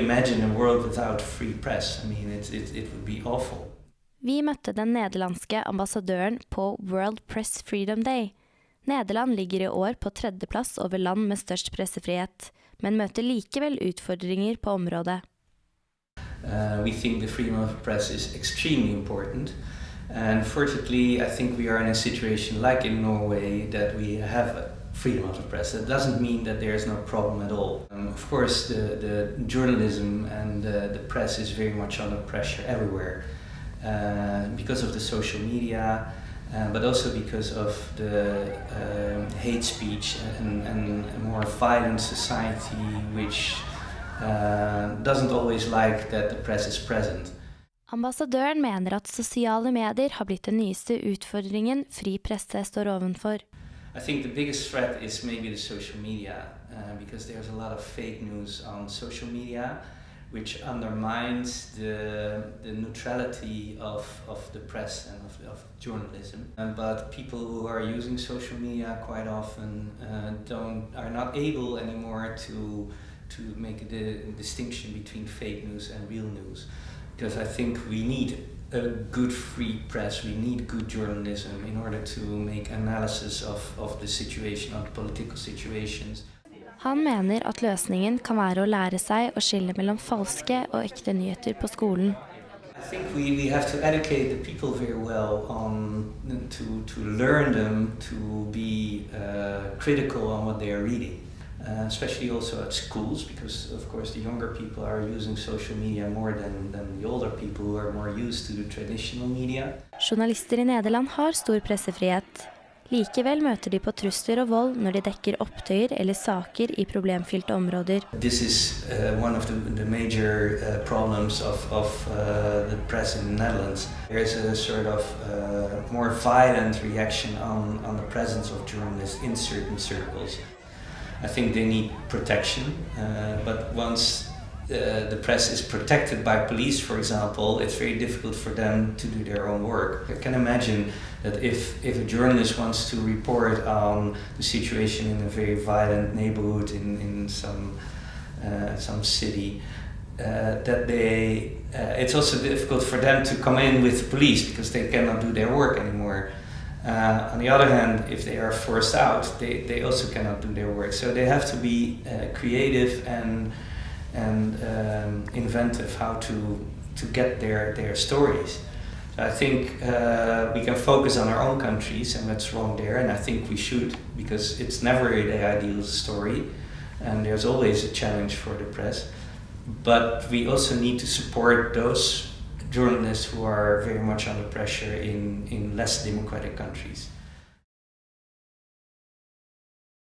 imagine a world without free press. I mean, it would be awful. Vi møtte den nederlandske ambassadøren på World Press Freedom Day. Nederland ligger i år på 3. plass over land med størst pressefrihet, men møter likevel utfordringer på området. We think the freedom of the press is extremely important. And fortunately, I think we are in a situation like in Norway that we have freedom of the press. That doesn't mean that there is no problem at all. Of course, the journalism and the press is very much under pressure everywhere because of the social media, but also because of the hate speech and a more violent society which doesn't always like that the press is present. Ambassadøren mener at sosiale medier har blitt den nyeste utfordringen fri presse står ovenfor. I think the biggest threat is maybe the social media, because there's a lot of fake news on social media, which undermines the neutrality of the press and of journalism. But people who are using social media quite often are not able anymore to make the distinction between fake news and real news. Because I think we need a good free press, we need good journalism in order to make analysis of the situation, of political situations. Han mener at løsningen kan være å lære seg å skille mellom falske og ekte nyheter på skolen. I think we have to educate the people very well to learn them to be critical on what they are reading. Especially also at schools, because of course the younger people are using social media more than the older people who are more used to the traditional media. Journalister i Nederland har stor pressefrihet. Likevel møter de på trusler og vold når de dekker opptøyer eller saker i problemfylte områder. This is one of the major problems of the press in the Netherlands. There is a sort of more violent reaction on the presence of journalists in certain circles. I think they need protection, but once the press is protected by police, for example, it's very difficult for them to do their own work. I can imagine that if a journalist wants to report on the situation in a very violent neighborhood in some city, that it's also difficult for them to come in with the police because they cannot do their work anymore. On the other hand, if they are forced out, they also cannot do their work. So they have to be creative and inventive how to get their stories. So I think we can focus on our own countries and what's wrong there, and I think we should, because it's never the ideal story, and there's always a challenge for the press. But we also need to support those journalists who are very much under pressure in less democratic countries.